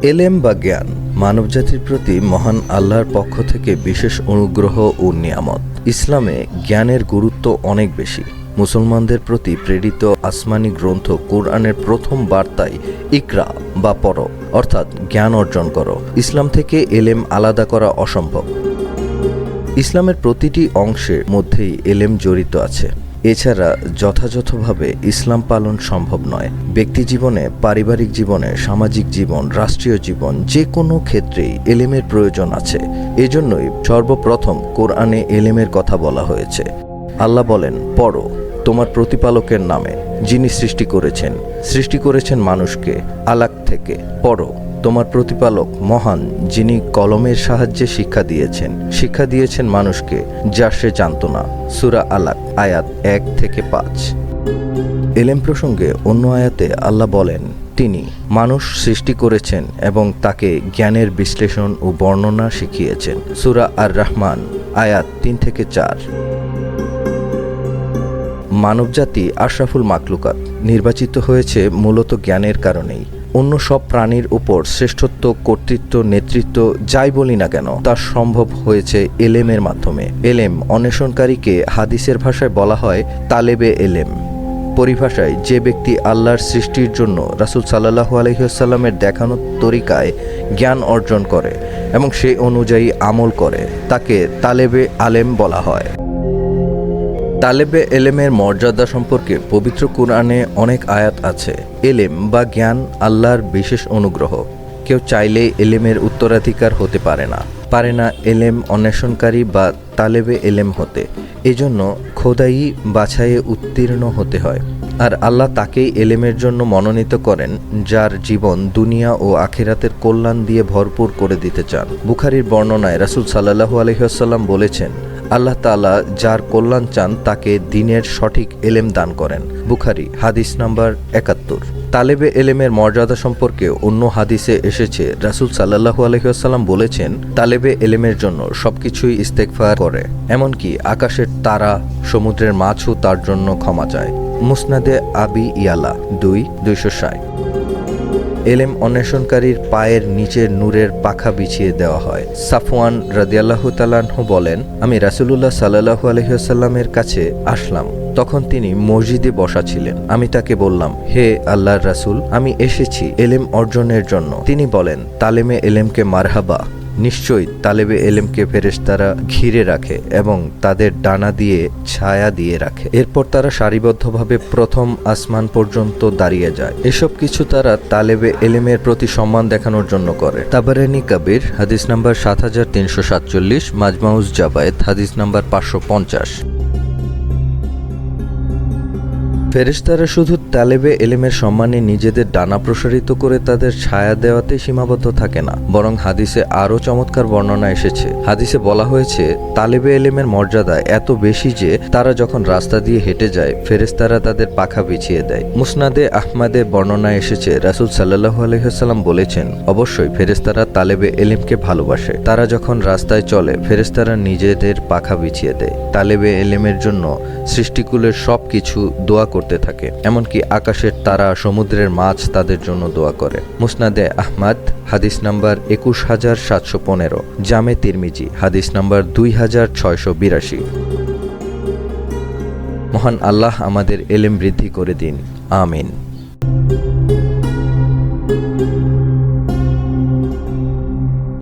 এলেম বা জ্ঞান মানবজাতির প্রতি মহান আল্লাহর পক্ষ থেকে বিশেষ অনুগ্রহ ও নিয়ামত। ইসলামে জ্ঞানের গুরুত্ব অনেক বেশি। মুসলমানদের প্রতি প্রেরিত আসমানি গ্রন্থ কোরআনের প্রথম বার্তায় ইকরা বা পড়ো অর্থাৎ জ্ঞান অর্জন করো। ইসলাম থেকে এলেম আলাদা করা অসম্ভব। ইসলামের প্রতিটি অংশের মধ্যেই এলেম জড়িত আছে। এছাড়া যথাযথভাবে ইসলাম পালন সম্ভব নয়। ব্যক্তি জীবনে, পারিবারিক জীবনে, সামাজিক জীবন, রাষ্ট্রীয় জীবন, যে কোনো ক্ষেত্রেই এলেমের প্রয়োজন আছে। এজন্যই সর্বপ্রথম কোরআনে এলেমের কথা বলা হয়েছে। আল্লাহ বলেন, পড়ো তোমার প্রতিপালকের নামে, যিনি সৃষ্টি করেছেন মানুষকে আলাক থেকে। পড়ো তোমার প্রতিপালক মহান, যিনি কলমের সাহায্যে শিক্ষা দিয়েছেন মানুষকে, যা সে জানত না। সূরা আলাক আয়াত 1 থেকে 5। এলেম প্রসঙ্গে অন্য আয়াতে আল্লাহ বলেন, তিনি মানুষ সৃষ্টি করেছেন এবং তাকে জ্ঞানের বিশ্লেষণ ও বর্ণনা শিখিয়েছেন। সূরা আর রহমান আয়াত 3 থেকে 4। মানবজাতি আশরাফুল মাখলুকাত, নির্বাচিত হয়েছে মূলত জ্ঞানের কারণেই। অন্য সব প্রাণীর উপর শ্রেষ্ঠত্ব, কর্তৃত্ব, নেতৃত্ব যাই বলি না কেন, তা সম্ভব হয়েছে এলেমের মাধ্যমে। এলেম অন্বেষণকারীকে হাদিসের ভাষায় বলা হয় তালেবে এলেম। পরিভাষায় যে ব্যক্তি আল্লাহর সৃষ্টির জন্য রাসূল সাল্লাল্লাহু আলাইহি ওয়াসাল্লামের দেখানো তরিকায় জ্ঞান অর্জন করে এবং সেই অনুযায়ী আমল করে, তাকে তালেবে আলেম বলা হয়। তালেবে এলেমের মর্যাদা সম্পর্কে পবিত্র কুরআনে অনেক আয়াত আছে। এলেম বা জ্ঞান আল্লাহর বিশেষ অনুগ্রহ। কেউ চাইলেই এলেমের উত্তরাধিকার হতে পারে না এলেম অন্বেষণকারী বা তালেবে এলেম হতে। এজন্য খোদাই বাছাইয়ে উত্তীর্ণ হতে হয়। আর আল্লাহ তাকেই এলেমের জন্য মনোনীত করেন, যার জীবন দুনিয়া ও আখিরাতের কল্যাণ দিয়ে ভরপুর করে দিতে চান। বুখারীর বর্ণনায় রাসূল সাল্লাল্লাহু আলাইহি ওয়াসাল্লাম বলেছেন, আল্লাহ তাআলা যার কল্যাণ চান তাকে দ্বীনের সঠিক এলেম দান করেন। বুখারী হাদিস নাম্বার 71। তালেবে এলেমের মর্যাদা সম্পর্কে অন্য হাদিসে এসেছে, রাসূল সাল্লাল্লাহু আলাইহি ওয়াসাল্লাম বলেছেন, তালেবে এলেমের জন্য সবকিছুই ইস্তেগফার করে, এমনকি আকাশের তারা, সমুদ্রের মাছও তার জন্য ক্ষমা চায়। মুসনাদে আবি ইয়ালা 2:260। এলেম অন্বেষণকারীর পায়ের নিচে নূরের পাখা বিছিয়ে দেওয়া হয়। সাফওয়ান রাদিয়াল্লাহু তাআলা আনহু বলেন, আমি রাসূলুল্লাহ সাল্লাল্লাহু আলাইহি ওয়াসাল্লামের কাছে আসলাম। তখন তিনি মসজিদে বসা ছিলেন। আমি তাকে বললাম, হে আল্লাহর রাসূল, আমি এসেছি এলেম অর্জনের জন্য। তিনি বলেন, তালেমে এলেমকে মারহাবা। নিশ্চয়ই তালেবে এলেমকে ফেরেশতারা ঘিরে রাখে এবং তাদের ডানা দিয়ে ছায়া দিয়ে রাখে। এরপর তারা সারিবদ্ধভাবে প্রথম আসমান পর্যন্ত দাঁড়িয়ে যায়। এসব কিছু তারা তালেবে এলেমের প্রতি সম্মান দেখানোর জন্য করে। তাবারানী কাবির হাদিস নাম্বার 7347, মাজমাউজ জাবায়েত হাদিস নাম্বার 550। ফেরেশতারা শুধু তালেবে এলেমের সম্মানে নিজেদের ডানা প্রসারিত করে তাদের ছায়া দেওয়াতে সীমাবদ্ধ থাকে না, বরং হাদিসে আরও চমৎকার বর্ণনা এসেছে। হাদিসে বলা হয়েছে, তালেবে এলেমের মর্যাদা এত বেশি যে তারা যখন রাস্তা দিয়ে হেঁটে যায়, ফেরেশতারা তাদের পাখা বিছিয়ে দেয়। মুসনাদে আহমদে বর্ণনা এসেছে, রাসূল সাল্লাল্লাহু আলাইহি ওয়াসাল্লাম বলেছেন, অবশ্যই ফেরেশতারা তালেবে এলেমকে ভালোবাসে। তারা যখন রাস্তায় চলে, ফেরেশতারা নিজেদের পাখা বিছিয়ে দেয়। তালেবে এলেমের জন্য সৃষ্টিকুলের সব কিছু দোয়া করতে থাকে, এমনকি আকাশের তারা, সমুদ্রের মাছ তাদের জন্য দোয়া করে। মুসনাদে আহমদ হাদিস নাম্বার 21715, জামে তিরমিজি হাদিস নাম্বার 2682। মহান আল্লাহ আমাদের এলেম বৃদ্ধি করে দিন। আমিন।